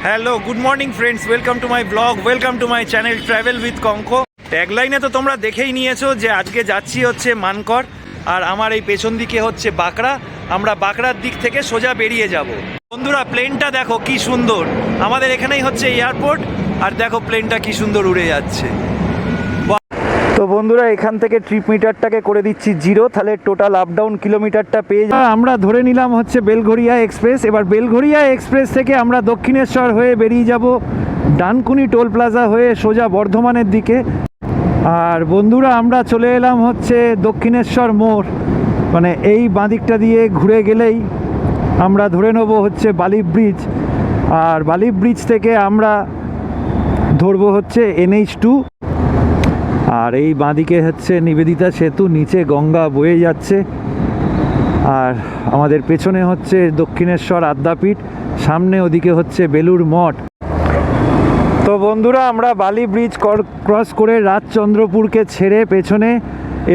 Hello, good morning friends, welcome to my blog, welcome to my channel travel with কঙ্ক। ট্যাগলাইনে তো তোমরা দেখেই নিয়েছো যে আজকে যাচ্ছি হচ্ছে মানকর, আর আমার এই পেছন দিকে হচ্ছে বাঁকড়া। আমরা বাঁকড়ার দিক থেকে সোজা বেরিয়ে যাব। বন্ধুরা, প্লেনটা দেখো কি সুন্দর, আমাদের এখানেই হচ্ছে এয়ারপোর্ট, আর দেখো প্লেনটা কি সুন্দর উড়ে যাচ্ছে। তো বন্ধুরা, এখান থেকে ট্রিপ মিটারটাকে করে দিচ্ছি 0, তাহলে টোটাল আপ ডাউন কিলোমিটারটা পেয়ে যাবো। আমরা ধরে নিলাম হচ্ছে বেলঘরিয়া এক্সপ্রেস। এবার বেলঘরিয়া এক্সপ্রেস থেকে আমরা দক্ষিণেশ্বর হয়ে বেরিয়ে যাব ডানকুনি টোল প্লাজা হয়ে সোজা বর্ধমানের দিকে। আর বন্ধুরা, আমরা চলে এলাম হচ্ছে দক্ষিণেশ্বর মোড়, মানে এই বাঁদিকটা দিয়ে ঘুরে গেলেই আমরা ধরে নেব হচ্ছে বালি ব্রিজ, আর বালি ব্রিজ থেকে আমরা ধরবো হচ্ছে NH2। আর এই বাঁদিকে হচ্ছে নিবেদিতা সেতু, নিচে গঙ্গা বয়ে যাচ্ছে, আর আমাদের পেছনে হচ্ছে দক্ষিণেশ্বর আদ্যাপীঠ, সামনে ওদিকে হচ্ছে বেলুড় মঠ। তো বন্ধুরা, আমরা বালি ব্রিজ ক্রস করে রাজচন্দ্রপুরকে ছেড়ে পেছনে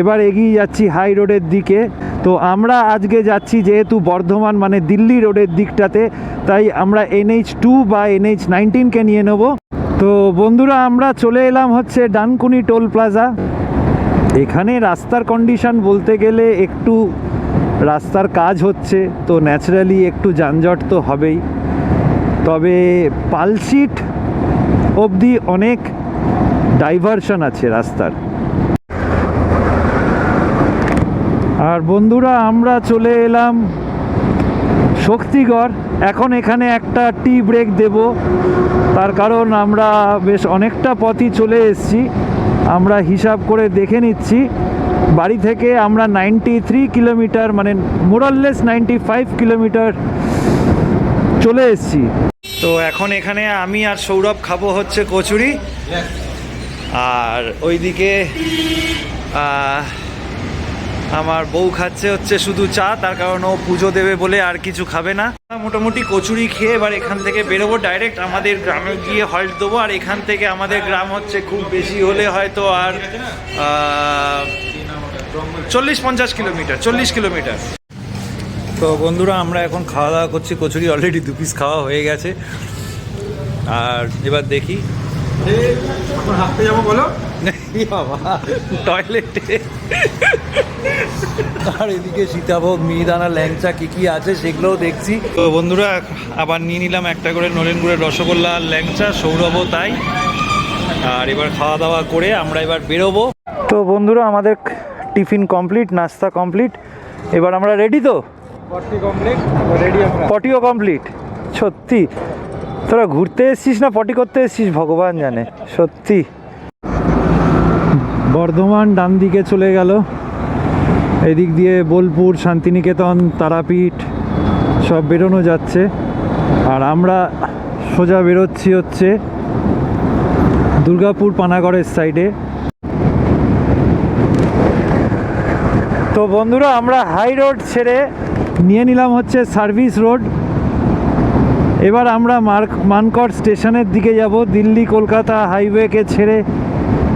এবার এগিয়ে যাচ্ছি হাই রোডের দিকে। তো আমরা আজকে যাচ্ছি যেহেতু বর্ধমান মানে দিল্লি রোডের দিকটাতে, তাই আমরা NH2 বা NH19কে নিয়ে নেব। তো বন্ধুরা, আমরা চলে এলাম হচ্ছে ডানকুনি টোল প্লাজা। এখানে রাস্তার কন্ডিশন বলতে গেলে একটু রাস্তার কাজ হচ্ছে, তো ন্যাচারালি একটু যানজট তো হবেই, তবে পালশিট অবধি অনেক ডাইভারশন আছে রাস্তার। আর বন্ধুরা, আমরা চলে এলাম শক্তিগড়। এখন এখানে একটা টি ব্রেক দেব, তার কারণ আমরা বেশ অনেকটা পথই চলে এসেছি। আমরা হিসাব করে দেখে নিচ্ছি, বাড়ি থেকে আমরা 93 কিলোমিটার, মানে মোরাললেস 95 কিলোমিটার চলে এসেছি। তো এখন এখানে আমি আর সৌরভ খাবো হচ্ছে কচুরি, আর ওইদিকে আমার বউ খাচ্ছে হচ্ছে শুধু চা, তার কারণ ও পুজো দেবে বলে আর কিছু খাবে না। মোটামুটি কচুরি খেয়ে এবার এখান থেকে বেরোবো, ডাইরেক্ট আমাদের গ্রামে গিয়ে হল্ট দেবো। আর এখান থেকে আমাদের গ্রাম হচ্ছে খুব বেশি হলে হয়তো আর 40-50 কিলোমিটার, 40 কিলোমিটার। তো বন্ধুরা, আমরা এখন খাওয়া দাওয়া করছি, কচুরি অলরেডি 2 পিস খাওয়া হয়ে গেছে। আর এবার দেখি হাঁটতে যাবো, বলো বাবা টয়লেটে। আর এদিকে সীতাভোগ, মিহিদানা, ল্যাংচা কি আছে সেগুলোও দেখছি। তো বন্ধুরা, আবার নিয়ে নিলাম একটা করে নলেন গুড়ের রসগোল্লা আর ল্যাংচা, সৌরভও তাই। আর এবার খাওয়া দাওয়া করে আমরা এবার বেরোবো। তো বন্ধুরা, আমাদের টিফিন কমপ্লিট, নাস্তা কমপ্লিট, এবার আমরা রেডি। তো পটি কমপ্লিট, রেডি আমরা। পটিও কমপ্লিট। সত্যি তোরা ঘুরতে এসছিস না পটি করতে এসছিস ভগবান জানে। সত্যি বর্ধমান ডান দিকে চলে গেল, এদিক দিয়ে বোলপুর, শান্তিনিকেতন, তারাপীঠ সব বেরোনো যাচ্ছে। আর আমরা সোজা বেরোচ্ছি হচ্ছে দুর্গাপুর পানাগড়ের সাইডে। তো বন্ধুরা, আমরা হাই রোড ছেড়ে নিয়ে নিলাম হচ্ছে সার্ভিস রোড। এবার আমরা মানকড় স্টেশনের দিকে যাব। দিল্লি কলকাতা হাইওয়েকে ছেড়ে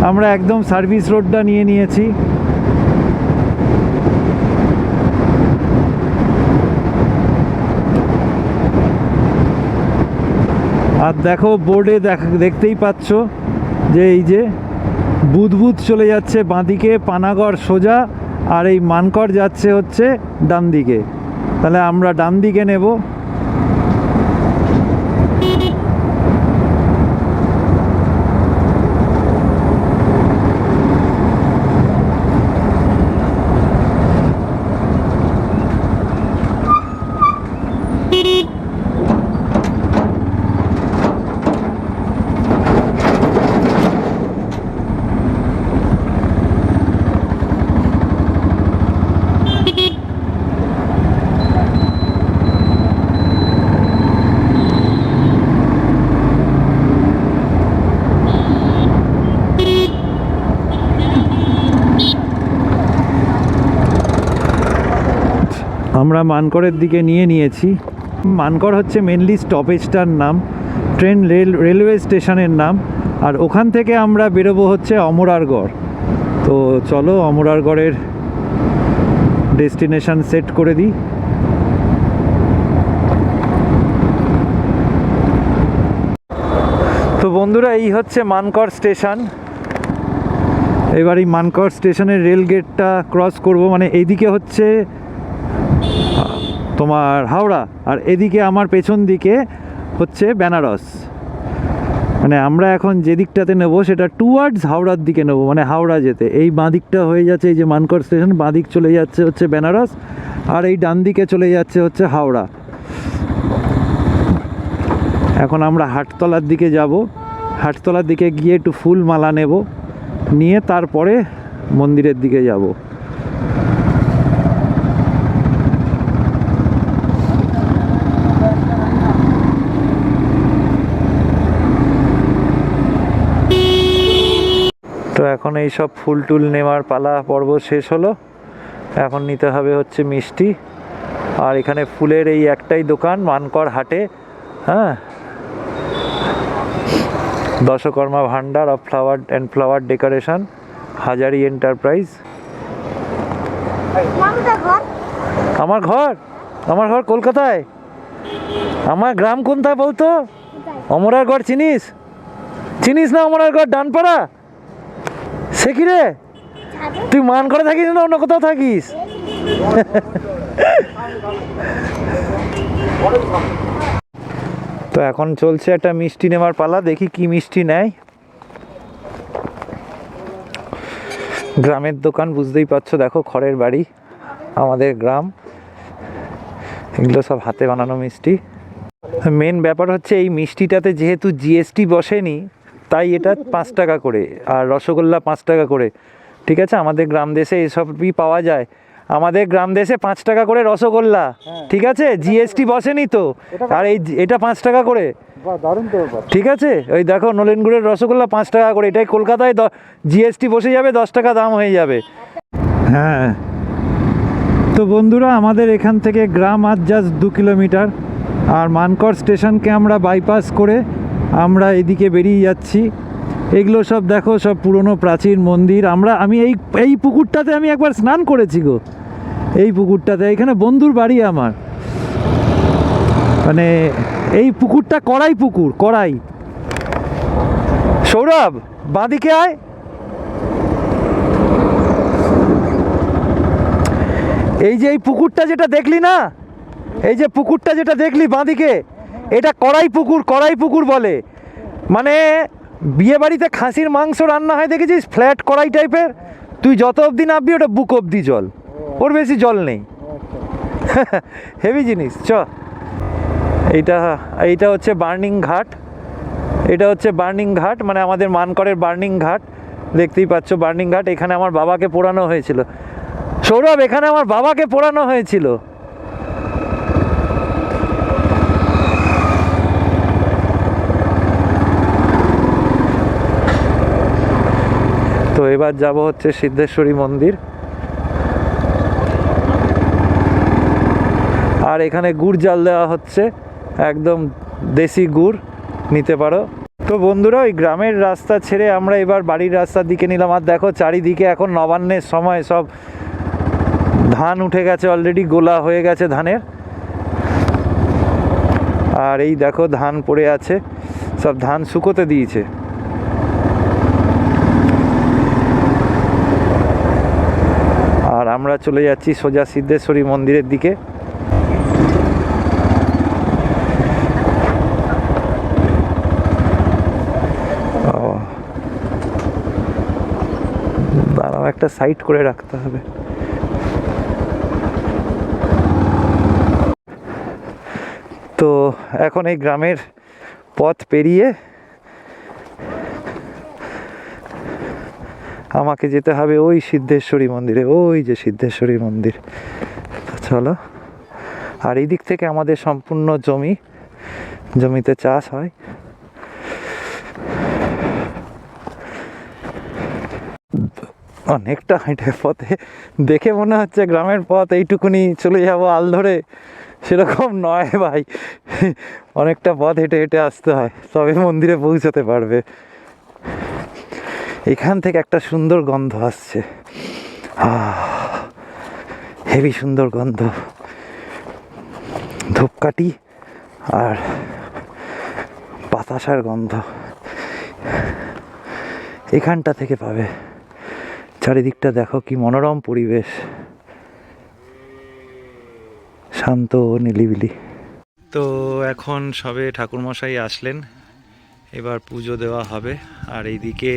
আমরা একদম সার্ভিস রোডটা নিয়ে নিয়েছি। আর দেখো বোর্ডে দেখতেই পাচ্ছ যে এই যে বুদবুদ চলে যাচ্ছে বাঁদিকে, পানাগড় সোজা, আর এই মানকড় যাচ্ছে হচ্ছে ডান দিকে। তাহলে আমরা ডান দিকে নেব। আমরা মানকড়ের দিকে নিয়ে নিয়েছি। মানকড় হচ্ছে মেনলি স্টপেজটার নাম, রেলওয়ে স্টেশনের নাম। আর ওখান থেকে আমরা বেরোবো হচ্ছে অমরারগড়। তো চলো অমরারগড়ের ডেস্টিনেশন সেট করে দিই। বন্ধুরা এই হচ্ছে মানকর স্টেশন। এবার এই মানকর স্টেশনের রেল গেটটা ক্রস করব, মানে এইদিকে হচ্ছে তোমার হাওড়া আর এদিকে আমার পেছন দিকে হচ্ছে বেনারস। মানে আমরা এখন যে দিকটাতে নেবো সেটা টুয়ার্ডস হাওড়ার দিকে নেবো, মানে হাওড়া যেতে। এই বাঁ দিকটা হয়ে যাচ্ছে এই যে মানকর স্টেশন, বাঁ দিক চলে যাচ্ছে হচ্ছে বেনারস, আর এই ডান দিকে চলে যাচ্ছে হচ্ছে হাওড়া। এখন আমরা হাটতলার দিকে যাব, হাটতলার দিকে গিয়ে একটু ফুল মালা নেব, নিয়ে তারপরে মন্দিরের দিকে যাব। তো এখন এই সব ফুল টুল নেওয়ার পালা পর্ব শেষ হলো। এখন নিতে হবে হচ্ছে মিষ্টি। আর এখানে ফুলের এই একটাই দোকান মানকর হাটে, হ্যাঁ, Dashakarma Bhandar of flower and flower decoration, Hazari enterprise. আমার ঘর, আমার ঘর কলকাতায়। আমার গ্রাম কোনটা বলতো? অমরার গড় চিনিস? চিনিস না অমরার গড় ডানপাড়া? সে কি রে, তুই মান করে থাকিস না অন্য কোথাও থাকিস? তো এখন চলছে একটা মিষ্টি নেওয়ার পালা, দেখি কি মিষ্টি নেয়। গ্রামের দোকান, বুঝতেই পারছো, দেখো খড়ের বাড়ি, আমাদের গ্রাম। এগুলো সব হাতে বানানো মিষ্টি। মেন ব্যাপার হচ্ছে এই মিষ্টিটাতে যেহেতু জিএসটি বসেনি, তাই এটা 5 টাকা করে, আর রসগোল্লা 5 টাকা করে। ঠিক আছে, আমাদের গ্রাম দেশে এসবই পাওয়া যায়। আমাদের গ্রাম দেশে 5 টাকা করে রসগোল্লা, ঠিক আছে, জিএসটি বসেনি তো। আর এটা 5 টাকা করে, ঠিক আছে। ওই দেখো নলেনগুড়ের রসগোল্লা 5 টাকা করে, এটাই কলকাতায় জিএসটি বসে যাবে, 10 টাকা দাম হয়ে যাবে। হ্যাঁ, তো বন্ধুরা আমাদের এখান থেকে গ্রাম আর জাস্ট 2 কিলোমিটার। আর মানকর স্টেশনকে আমরা বাইপাস করে আমরা এদিকে বেরিয়ে যাচ্ছি। এগুলো সব দেখো, সব পুরনো প্রাচীন মন্দির। আমি এই পুকুরটাতে আমি একবার স্নান করেছি গো, এই পুকুরটাতে। এখানে বন্ধুর বাড়ি আমার, মানে এই পুকুরটা কড়াই পুকুর, কড়াই। সৌরভ বাঁদিকে আয়। এই যে এই পুকুরটা যেটা দেখলি না, এই যে পুকুরটা যেটা দেখলি বাঁদিকে, এটা কড়াই পুকুর, কড়াই পুকুর বলে। মানে বিয়ে বাড়িতে খাসির মাংস রান্না হয় দেখেছিস, ফ্ল্যাট কড়াই টাইপের। তুই যত অবধি নামবি ওটা বুক অবধি জল, ওর বেশি জল নেই। হেভি জিনিস। এইটা হচ্ছে বার্নিং ঘাট, এটা হচ্ছে বার্নিং ঘাট, মানে আমাদের মানকরের বার্নিং ঘাট। দেখতেই পাচ্ছ বার্নিং ঘাট। এখানে আমার বাবাকে পোড়ানো হয়েছিল। সৌরভ, এখানে আমার বাবাকে পোড়ানো হয়েছিল। তো এবার যাব হচ্ছে সিদ্ধেশ্বরী মন্দির। আর এখানে গুড় জাল দেওয়া হচ্ছে, একদম দেশি গুড়, নিতে পারো। তো বন্ধুরা ওই গ্রামের রাস্তা ছেড়ে আমরা এবার বাড়ির রাস্তার দিকে নিলাম। আর দেখো চারিদিকে এখন নবান্নের সময়, সব ধান উঠে গেছে অলরেডি, গোলা হয়ে গেছে ধানের। আর এই দেখো ধান পড়ে আছে, সব ধান শুকোতে দিয়েছে। আর আমরা চলে যাচ্ছি সোজা সিদ্ধেশ্বরী মন্দিরের দিকে। দাঁড়াও, একটা সাইড করে রাখতে হবে। তো এখন এই গ্রামের পথ পেরিয়ে আমাকে যেতে হবে ওই সিদ্ধেশ্বরী মন্দিরে, ওই যে সিদ্ধেশ্বরী মন্দির। চলো। আর এই দিক থেকে আমাদের সম্পূর্ণ জমিতে চাষ হয়। অনেকটা হেঁটে পথে, দেখে মনে হচ্ছে গ্রামের পথ এইটুকুনি চলে যাবো আল ধরে, সেরকম নয় ভাই। অনেকটা পথ হেঁটে হেঁটে আসতে হয়, তবে মন্দিরে পৌঁছাতে পারবে। এখান থেকে একটা সুন্দর গন্ধ আসছে, হেভি সুন্দর গন্ধ, ধূপকাঠি আর বাতাসার গন্ধ। এখানটা থেকে পাবে। চারিদিকটা দেখো কি মনোরম পরিবেশ, শান্ত নিলিবিলি। তো এখন সবে ঠাকুরমশাই আসলেন, এবার পুজো দেওয়া হবে। আর এইদিকে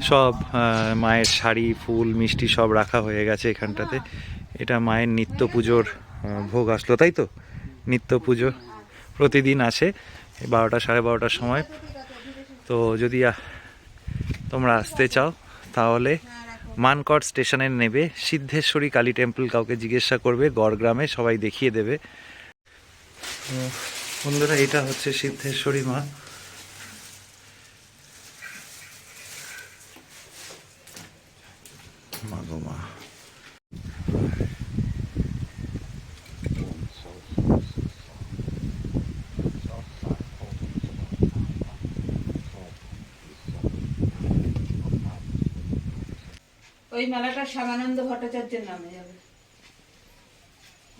সব মায়ের শাড়ি, ফুল, মিষ্টি সব রাখা হয়ে গেছে এখানটাতে। এটা মায়ের নিত্য পুজোর ভোগ আসলো, তাই তো? নিত্য পুজো প্রতিদিন আসে 12টা সাড়ে 12টার সময়। তো যদি তোমরা আসতে চাও তাহলে মানকড় স্টেশনে নেবে, সিদ্ধেশ্বরী কালী টেম্পল কাউকে জিজ্ঞাসা করবে, গড়গ্রামে, সবাই দেখিয়ে দেবে। বন্ধুরা, এটা হচ্ছে সিদ্ধেশ্বরী মা। মাগো মা, ওই মেলাটা শ্যামানন্দ ভট্টাচার্যের নামে যাবে।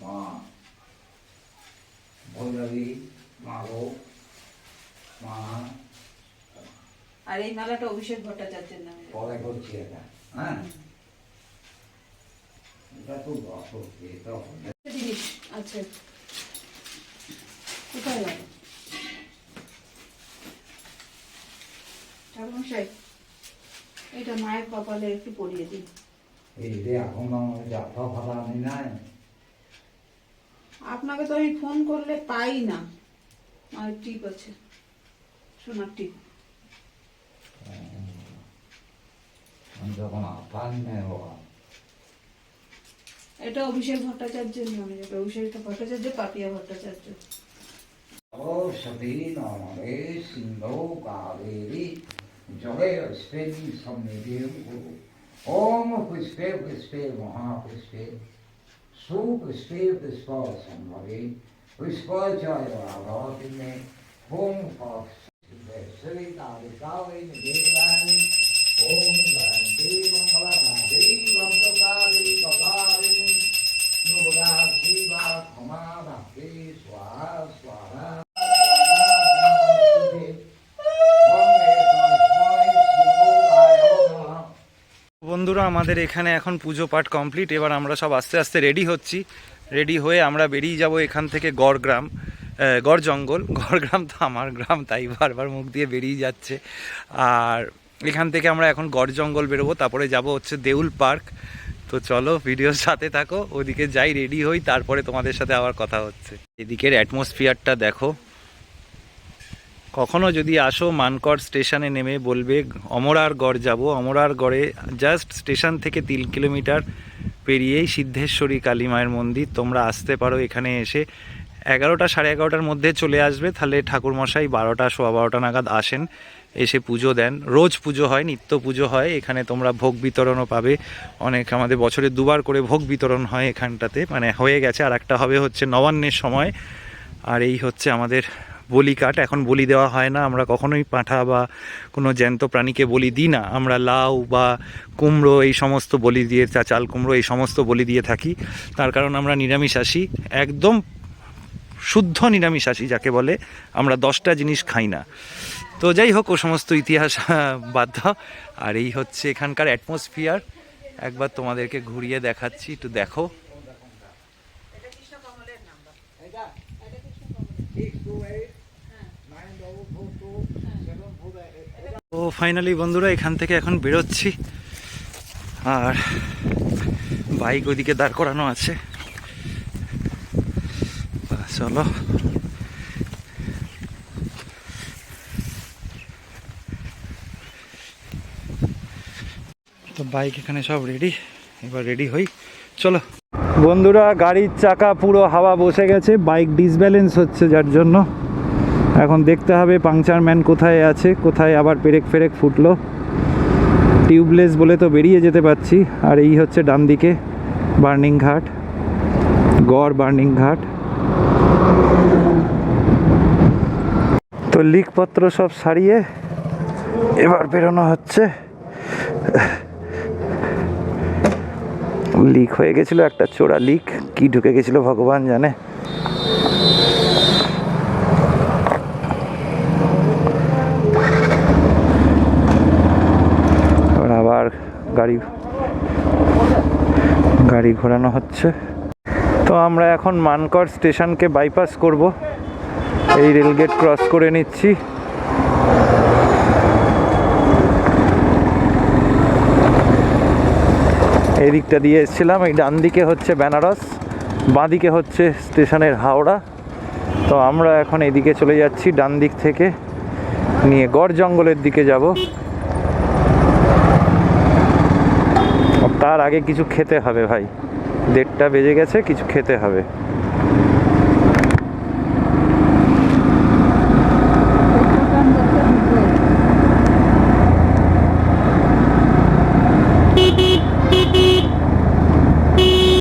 মা ভৈরবী, মাগো মা। আর এই মেলাটা অভিষেক ভট্টাচার্যের নামে যাবে। পরে করছি এটা, হ্যাঁ। এটা তো জিনিস আছে, কোথায় গেল ঠাকুরমশাই? এটা মায়ের কপালে একটু পরিয়ে দিন। এই যে এখন আমার যাত্রা ভাড়া আমি নাই। আপনাকে তো আমি ফোন করলে পাই না। আর টিপ আছে, সোনার টিপ। আমি যখন আপান নেই বাবা। এটা অভিষেক ভট্টাচার্যের নামে যাবে। অভিষেক ভট্টাচার্য, পাপিয়া ভট্টাচার্য। ও সতী নমরে সিন্ধু কাবেরী জলেস্মিন সন্নিধিং কুরু। ওম পুষ্পে পুষ্পে মহাপুষ্পে সুপুষ্পে পুষ্প সম্ভবে পুষ্পচয় রাধাতিনে ওম শ্রী কালী কালী দেবানি ওম গান্তি মঙ্গলাকারী ভক্তকারী কপালিনী নুরা শিবা ক্ষমা ভক্তি স্বাহা স্বাহা। বন্ধুরা, আমাদের এখানে এখন পুজো পাঠ কমপ্লিট। এবার আমরা সব আস্তে আস্তে রেডি হচ্ছি। রেডি হয়ে আমরা বেরিয়ে যাব এখান থেকে গড়গ্রাম, গড় জঙ্গল। গড়গ্রাম তো আমার গ্রাম, তাই বারবার মুখ দিয়ে বেরিয়ে যাচ্ছে। আর এখান থেকে আমরা এখন গড় জঙ্গল বেরোবো, তারপরে যাব হচ্ছে দেউল পার্ক। তো চলো ভিডিওর সাথে থাকো, ওদিকে যাই, রেডি হই, তারপরে তোমাদের সাথে আবার কথা হচ্ছে। এদিকের অ্যাটমসফিয়ারটা দেখো। কখনো যদি আসো মানকড় স্টেশনে নেমে বলবে অমরার গড় যাব। অমরার গড়ে জাস্ট স্টেশন থেকে 3 কিলোমিটার পেরিয়েই সিদ্ধেশ্বরী কালী মায়ের মন্দির। তোমরা আসতে পারো এখানে এসে। 11টা সাড়ে 11টার মধ্যে চলে আসবে, তাহলে ঠাকুরমশাই 12টা সোয়া 12টা নাগাদ আসেন, এসে পুজো দেন। রোজ পুজো হয়, নিত্য পুজো হয় এখানে। তোমরা ভোগ বিতরণও পাবে। অনেক, আমাদের বছরে 2বার করে ভোগ বিতরণ হয় এখানটাতে, মানে হয়ে গেছে। আর একটা হবে হচ্ছে নবান্নের সময়। আর এই হচ্ছে আমাদের বলি কাঠ। এখন বলি দেওয়া হয় না, আমরা কখনোই পাঁঠা বা কোনো জ্যান্ত প্রাণীকে বলি দিই না। আমরা লাউ বা কুমড়ো এই সমস্ত বলি দিয়ে, চাল কুমড়ো এই সমস্ত বলি দিয়ে থাকি। তার কারণ আমরা নিরামিষাশী, একদম শুদ্ধ নিরামিষাশী যাকে বলে। আমরা 10টা জিনিস খাই না। তো যাই হোক, ও সমস্ত ইতিহাস বাধ্য। আর এই হচ্ছে এখানকার অ্যাটমসফিয়ার। একবার তোমাদেরকে ঘুরিয়ে দেখাচ্ছি, একটু দেখো। তো ফাইনালি বন্ধুরা, এখান থেকে এখন বেরোচ্ছি। আর বাইক ওইদিকে দাঁড় করানো আছে। চলো। তো বাইক এখানে সব রেডি, এবার রেডি হই, চলো। বন্ধুরা, গাড়ির চাকা পুরো হাওয়া বসে গেছে, বাইক ডিসব্যালেন্স হচ্ছে, যার জন্য এখন দেখতে হবে পাংচার ম্যান কোথায় আছে, কোথায় আবার পেরেক ফেরেক ফুটলো। টিউবলেস বলে তো বেরিয়ে যেতে পারছি। আর এই হচ্ছে ডান দিকে বার্নিং ঘাট, গড় বার্নিং ঘাট। তো লিকপত্র সব সারিয়ে এবার বেরোনো হচ্ছে। লিক হয়ে গেছিলো, একটা চোরা লিক, কি ঢুকে গেছিলো ভগবান জানে। গাড়ি ঘোরানো হচ্ছে। তো আমরা এখন মানকর স্টেশনকে বাইপাস করব, এই রেলগেট ক্রস করে নিচ্ছি। এই দিকটা দিয়ে এসেছিলাম, এই ডান দিকে হচ্ছে বেনারস, বাঁ দিকে হচ্ছে স্টেশনের হাওড়া। তো আমরা এখন এদিকে চলে যাচ্ছি, ডান দিক থেকে নিয়ে গড় জঙ্গলের দিকে যাব। তার আগে কিছু খেতে হবে ভাই, 1:30 বেজে গেছে, কিছু খেতে হবে।